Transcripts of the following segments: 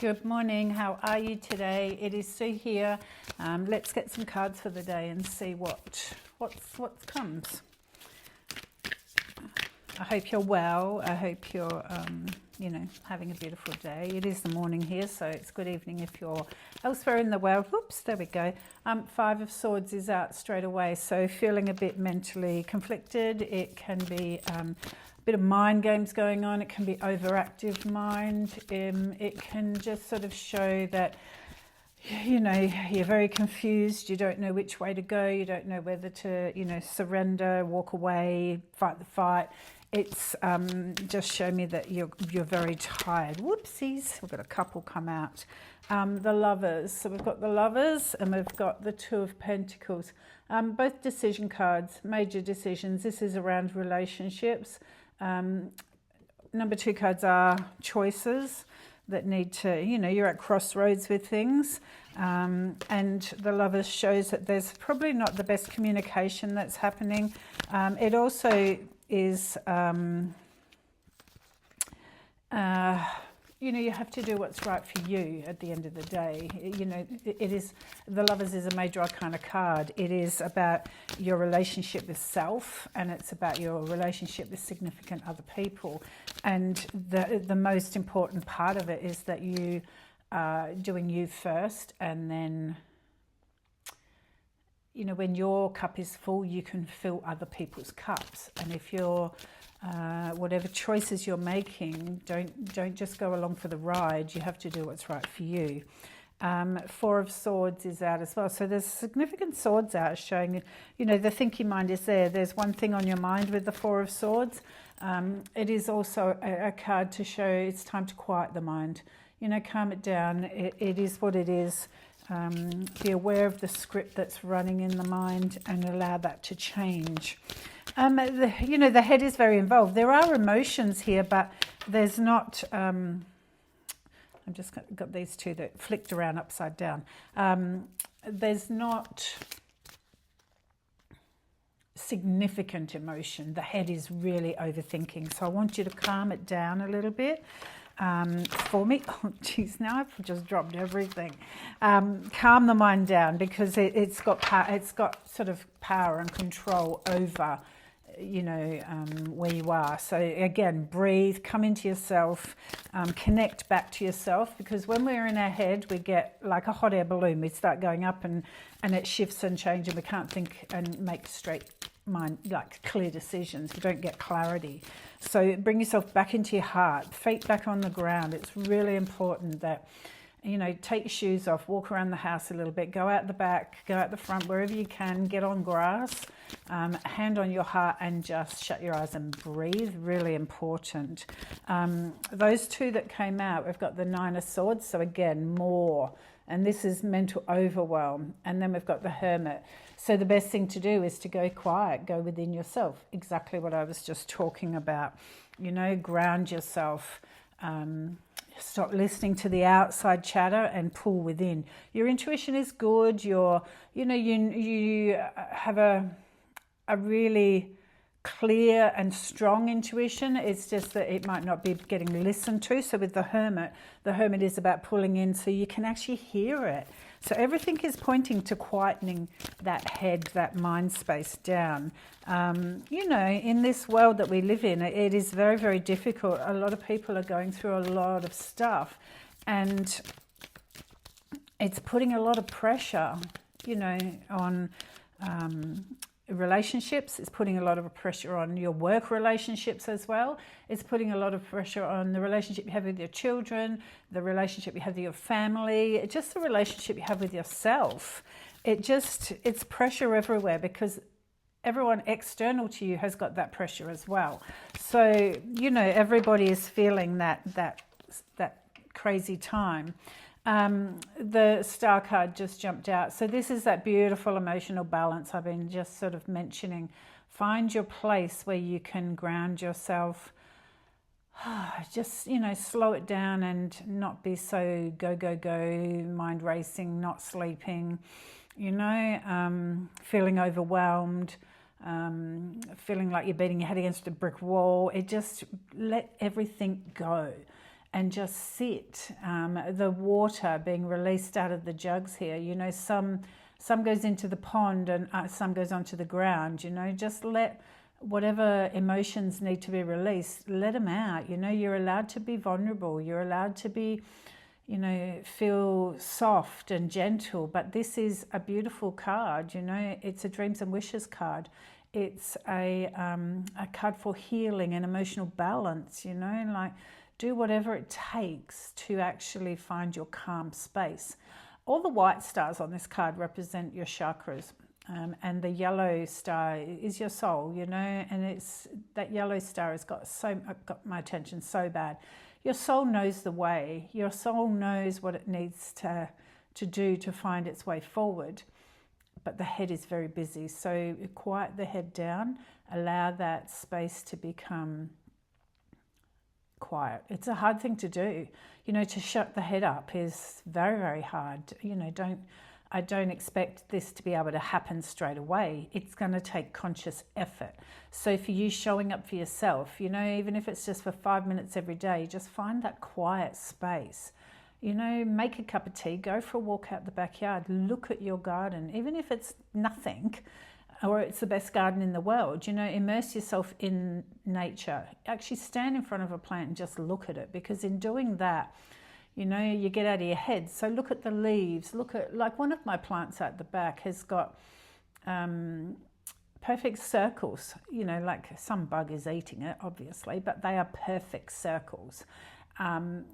Good morning. How are you today? It is Sue here. Let's get some cards for the day and see what comes. I hope you're well. I hope you're having a beautiful day. It is the morning here, so it's good evening if you're elsewhere in the world. Whoops, there we go. Five of Swords is out straight away, so feeling a bit mentally conflicted. It can be bit of mind games going on. It can be overactive mind. It can just sort of show that you're very confused. You don't know which way to go. You don't know whether to surrender, walk away, fight the fight. It's just show me that you're very tired. Whoopsies, we've got a couple come out. The Lovers. So we've got the Lovers and we've got the Two of Pentacles. Both decision cards, major decisions. This is around relationships. Number two cards are choices that need to, you're at crossroads with things. And the Lovers shows that there's probably not the best communication that's happening. It also is, you have to do what's right for you at the end of the day. It is, the Lovers is a major arcana card. It is about your relationship with self, and it's about your relationship with significant other people. And the most important part of it is that you are doing you first, and then when your cup is full, you can fill other people's cups. And if you're whatever choices you're making, don't just go along for the ride. You have to do what's right for you. Four of Swords is out as well. So there's significant swords out showing, the thinking mind is there. There's one thing on your mind with the Four of Swords. It is also a card to show it's time to quiet the mind. Calm it down. It is what it is. Be aware of the script that's running in the mind and allow that to change. The head is very involved. There are emotions here, but there's not... I've just got these two that flicked around upside down. There's not significant emotion. The head is really overthinking. So I want you to calm it down a little bit. For me, oh geez, now I've just dropped everything. Calm the mind down, because it's got sort of power and control over where you are. So again, breathe, come into yourself, connect back to yourself, because when we're in our head, we get like a hot air balloon. We start going up and it shifts and changes, and we can't think and make straight mind, like clear decisions. We don't get clarity. So bring yourself back into your heart, feet back on the ground. It's really important that take your shoes off, walk around the house a little bit, go out the back, go out the front, wherever you can, get on grass, hand on your heart, and just shut your eyes and breathe. Really important. Those two that came out, we've got the Nine of Swords, so again, more. And this is mental overwhelm. And then we've got the Hermit. So the best thing to do is to go quiet, go within yourself. Exactly what I was just talking about. Ground yourself. Stop listening to the outside chatter and pull within. Your intuition is good. You have a really clear and strong intuition. It's just that it might not be getting listened to. So with the Hermit is about pulling in so you can actually hear it. So everything is pointing to quietening that head, that mind space down. In this world that we live in, it is very, very difficult. A lot of people are going through a lot of stuff, and it's putting a lot of pressure, on relationships. It's putting a lot of pressure on your work relationships as well. It's putting a lot of pressure on the relationship you have with your children, the relationship you have with your family, just the relationship you have with yourself. It's pressure everywhere, because everyone external to you has got that pressure as well. So, everybody is feeling that crazy time. The Star card just jumped out. So this is that beautiful emotional balance I've been just sort of mentioning. Find your place where you can ground yourself. Just, slow it down and not be so go, go, go, mind racing, not sleeping, feeling overwhelmed, feeling like you're beating your head against a brick wall. It just let everything go. and just sit. The water being released out of the jugs here, you know, some goes into the pond and some goes onto the ground, you know. Just let whatever emotions need to be released, let them out. You know, you're allowed to be vulnerable, you're allowed to be, you know, feel soft and gentle. But this is a beautiful card, you know. It's a dreams and wishes card. It's a card for healing and emotional balance, you know. Like, do whatever it takes to actually find your calm space. All the white stars on this card represent your chakras, and the yellow star is your soul, you know. And it's that yellow star has got my attention so bad. Your soul knows the way. Your soul knows what it needs to do to find its way forward. But the head is very busy. So quiet the head down. Allow that space to become quiet. It's a hard thing to do. You know, to shut the head up is very, very hard. You know, I don't expect this to be able to happen straight away. It's going to take conscious effort. So for you, showing up for yourself, you know, even if it's just for 5 minutes every day, just find that quiet space. You know, make a cup of tea, go for a walk out the backyard, look at your garden, even if it's nothing or it's the best garden in the world, you know, immerse yourself in nature. Actually stand in front of a plant and just look at it, because in doing that, you know, you get out of your head. So look at the leaves, look at, like one of my plants at the back has got perfect circles, you know, like some bug is eating it, obviously, but they are perfect circles. And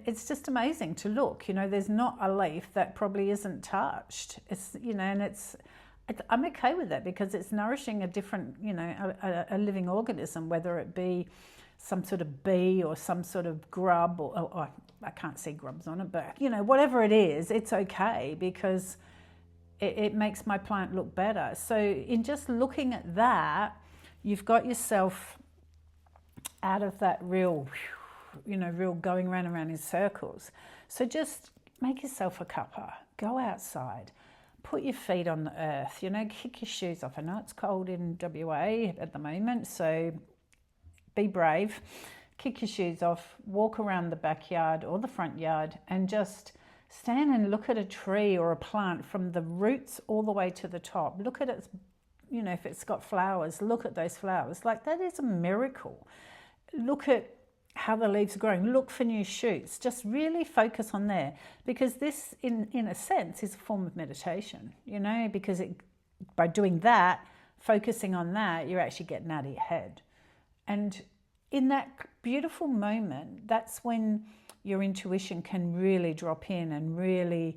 it's just amazing to look, you know, there's not a leaf that probably isn't touched. It's, you know, and I'm okay with that, because it's nourishing a different, you know, a living organism, whether it be some sort of bee or some sort of grub, or I can't see grubs on it, but, you know, whatever it is, it's okay, because it makes my plant look better. So in just looking at that, you've got yourself out of that real, you know, real going round and round in circles. So just make yourself a cuppa, go outside, put your feet on the earth, you know, kick your shoes off. I know it's cold in WA at the moment, so be brave, kick your shoes off, walk around the backyard or the front yard, and just stand and look at a tree or a plant from the roots all the way to the top. Look at its, you know, if it's got flowers, look at those flowers. Like, that is a miracle. Look at how the leaves are growing. Look for new shoots. Just really focus on there, because this, in a sense, is a form of meditation, you know, because by doing that, focusing on that, you're actually getting out of your head. And in that beautiful moment, that's when your intuition can really drop in and really,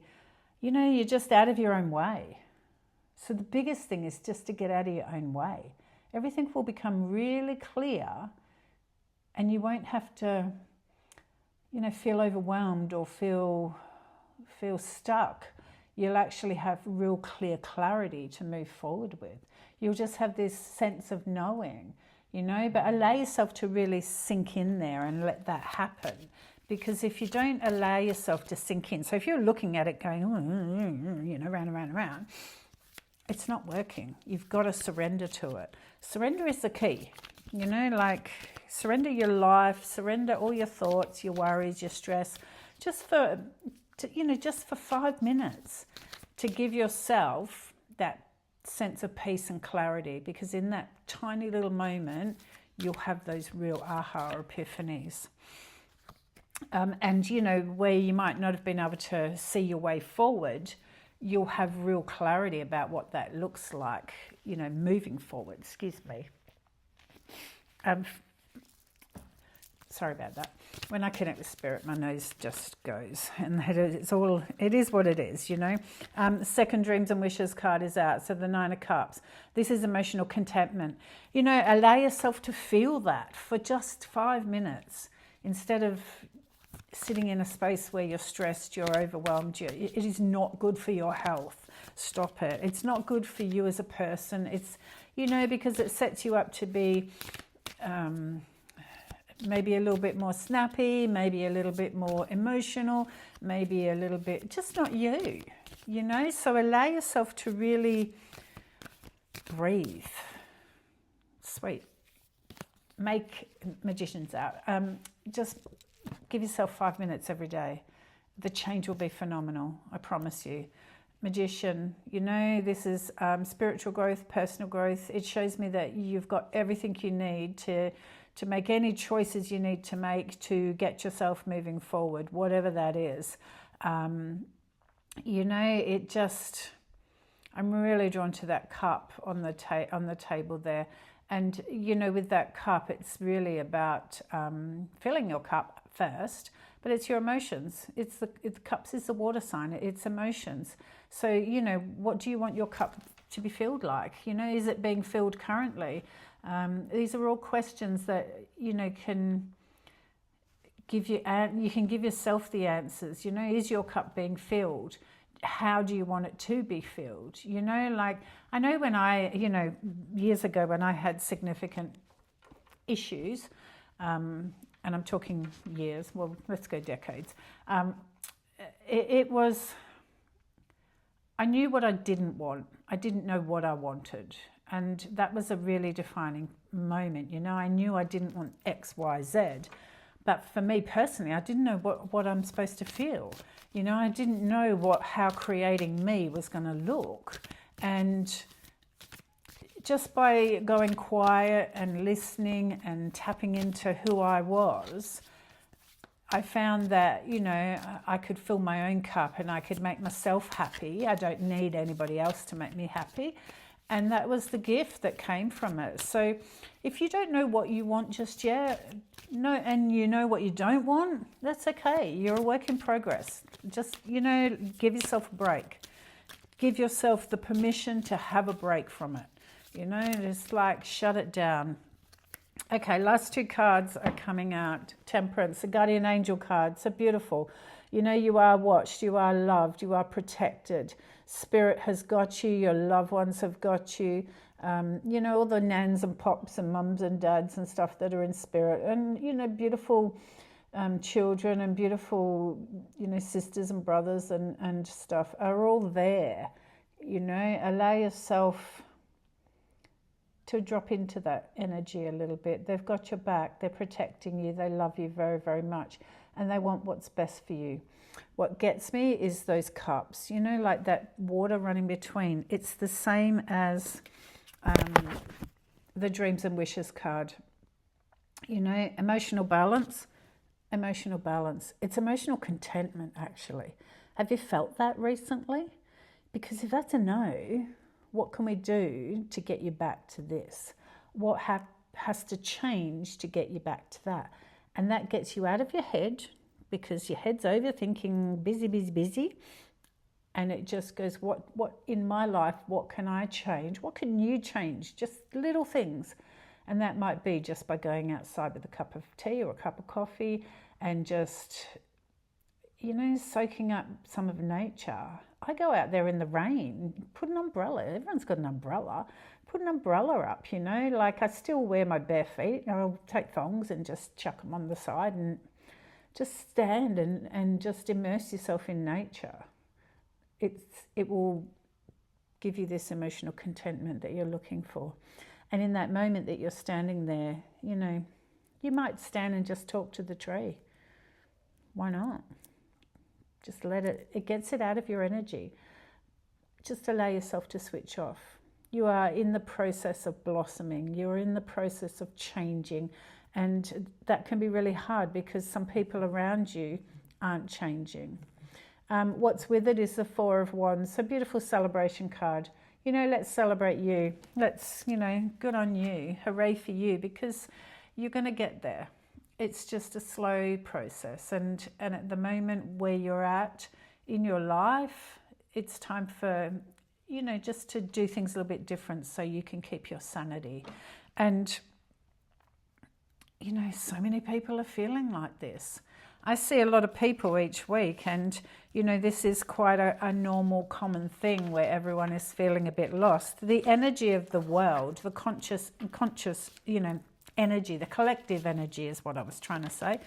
you know, you're just out of your own way. So the biggest thing is just to get out of your own way. Everything will become really clear, and you won't have to, you know, feel overwhelmed or feel stuck. You'll actually have real clear clarity to move forward with. You'll just have this sense of knowing, you know, but allow yourself to really sink in there and let that happen. Because if you don't allow yourself to sink in, so if you're looking at it going, you know, round and round and round, it's not working. You've got to surrender to it. Surrender is the key, you know, like surrender your life, surrender all your thoughts, your worries, your stress, just for 5 minutes, to give yourself that sense of peace and clarity, because in that tiny little moment, you'll have those real aha epiphanies. And, you know, where you might not have been able to see your way forward, you'll have real clarity about what that looks like, you know, moving forward. Excuse me. Sorry about that. When I connect with spirit, my nose just goes, and it is what it is, you know. Second dreams and wishes card is out, so the 9 of cups. This is emotional contentment. You know, allow yourself to feel that for just 5 minutes, instead of sitting in a space where you're stressed, you're overwhelmed. It is not good for your health. Stop it. It's not good for you as a person. It's, you know, because it sets you up to be maybe a little bit more snappy, maybe a little bit more emotional, maybe a little bit just not you, you know. So allow yourself to really breathe. Sweet. Make magicians out. Just Give yourself 5 minutes every day. The change will be phenomenal, I promise you. Magician, you know, this is spiritual growth, personal growth. It shows me that you've got everything you need to make any choices you need to make to get yourself moving forward, whatever that is. You know, it just, I'm really drawn to that cup on the table there. And, you know, with that cup, it's really about filling your cup first, but it's your emotions. The cups is the water sign, it's emotions. So, you know, what do you want your cup to be filled like? You know, is it being filled currently? These are all questions that, you know, can give you, you can give yourself the answers. You know, is your cup being filled? How do you want it to be filled? You know, like, I know when I, you know, years ago when I had significant issues, and I'm talking years, well, let's go decades, it was, I knew what I didn't want. I didn't know what I wanted. And that was a really defining moment. You know, I knew I didn't want X, Y, Z. But for me personally, I didn't know what I'm supposed to feel. You know, I didn't know how creating me was going to look. And just by going quiet and listening and tapping into who I was, I found that, you know, I could fill my own cup and I could make myself happy. I don't need anybody else to make me happy. And that was the gift that came from it. So if you don't know what you want just yet, and you know what you don't want, that's okay. You're a work in progress. Just, you know, give yourself a break. Give yourself the permission to have a break from it. You know, just like shut it down. Okay, last two cards are coming out. Temperance, the guardian angel card, so beautiful. You know, you are watched, you are loved, you are protected. Spirit has got you, your loved ones have got you. You know, all the nans and pops and mums and dads and stuff that are in spirit. And, you know, beautiful children and beautiful, you know, sisters and brothers and stuff are all there. You know, allow yourself to drop into that energy a little bit. They've got your back, they're protecting you, they love you very, very much, and they want what's best for you. What gets me is those cups, you know, like that water running between. It's the same as the dreams and wishes card. You know, emotional balance. It's emotional contentment, actually. Have you felt that recently? Because if that's a no, what can we do to get you back to this? What has to change to get you back to that? And that gets you out of your head, because your head's overthinking, busy. And it just goes, what in my life, what can I change? What can you change? Just little things. And that might be just by going outside with a cup of tea or a cup of coffee and just, you know, soaking up some of nature. I go out there in the rain, put an umbrella. Everyone's got an umbrella. Put an umbrella up, you know. Like, I still wear my bare feet. I'll take thongs and just chuck them on the side and just stand and just immerse yourself in nature. It will give you this emotional contentment that you're looking for. And in that moment that you're standing there, you know, you might stand and just talk to the tree. Why not? Just let it gets it out of your energy. Just allow yourself to switch off. You are in the process of blossoming. You're in the process of changing. And that can be really hard because some people around you aren't changing. What's with it is the Four of Wands. So beautiful celebration card. You know, let's celebrate you. Let's, you know, good on you. Hooray for you, because you're going to get there. It's just a slow process. And at the moment where you're at in your life, it's time for, you know, just to do things a little bit different so you can keep your sanity. And, you know, so many people are feeling like this. I see a lot of people each week, and, you know, this is quite a normal, common thing where everyone is feeling a bit lost. The energy of the world, the conscious, you know, energy, the collective energy is what I was trying to say,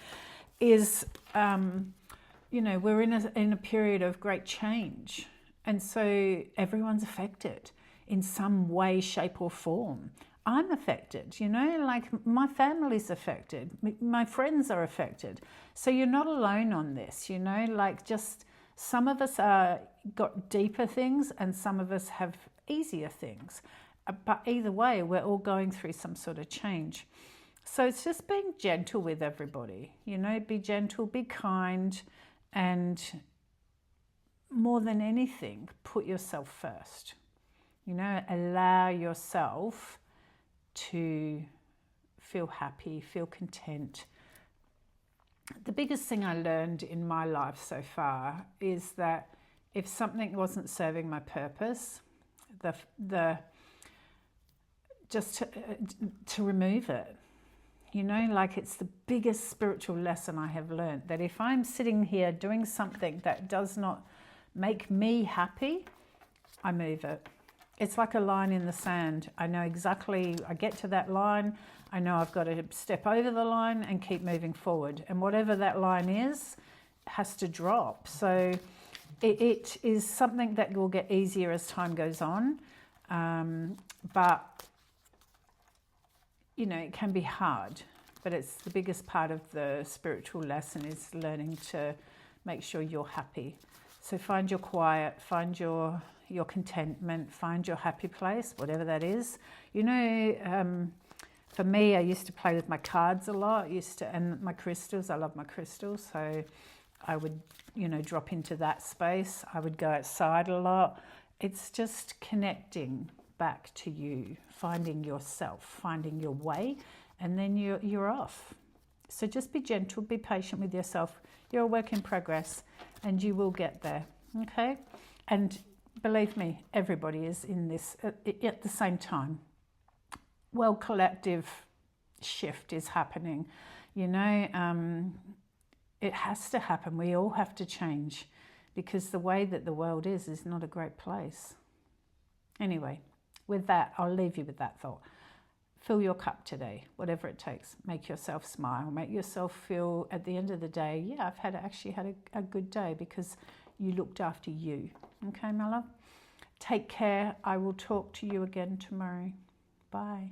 is, you know, we're in a period of great change. And so everyone's affected in some way, shape or form. I'm affected, you know, like my family's affected, my friends are affected. So you're not alone on this, you know, like just some of us are got deeper things and some of us have easier things. But either way, we're all going through some sort of change. So it's just being gentle with everybody, you know, be gentle, be kind, and more than anything, put yourself first. You know, allow yourself to feel happy, feel content. The biggest thing I learned in my life so far is that if something wasn't serving my purpose, just to remove it. You know, like it's the biggest spiritual lesson I have learned, that if I'm sitting here doing something that does not make me happy, I move it. It's like a line in the sand. I know exactly, I get to that line, I know I've got to step over the line and keep moving forward. And whatever that line is, has to drop. So it is something that will get easier as time goes on. But you know, it can be hard, but it's the biggest part of the spiritual lesson is learning to make sure you're happy. So find your quiet, find your contentment, find your happy place, whatever that is. You know, for me, I used to play with my cards a lot, and my crystals. I love my crystals, so I would, you know, drop into that space. I would go outside a lot. It's just connecting back to you, finding yourself, finding your way, and then you're off. So just be gentle, be patient with yourself. You're a work in progress and you will get there, okay? And believe me, everybody is in this at the same time. Well, collective shift is happening, you know, it has to happen. We all have to change because the way that the world is not a great place. Anyway, with that, I'll leave you with that thought. Fill your cup today, whatever it takes. Make yourself smile. Make yourself feel at the end of the day, yeah, I've actually had a good day because you looked after you. Okay, my love? Take care. I will talk to you again tomorrow. Bye.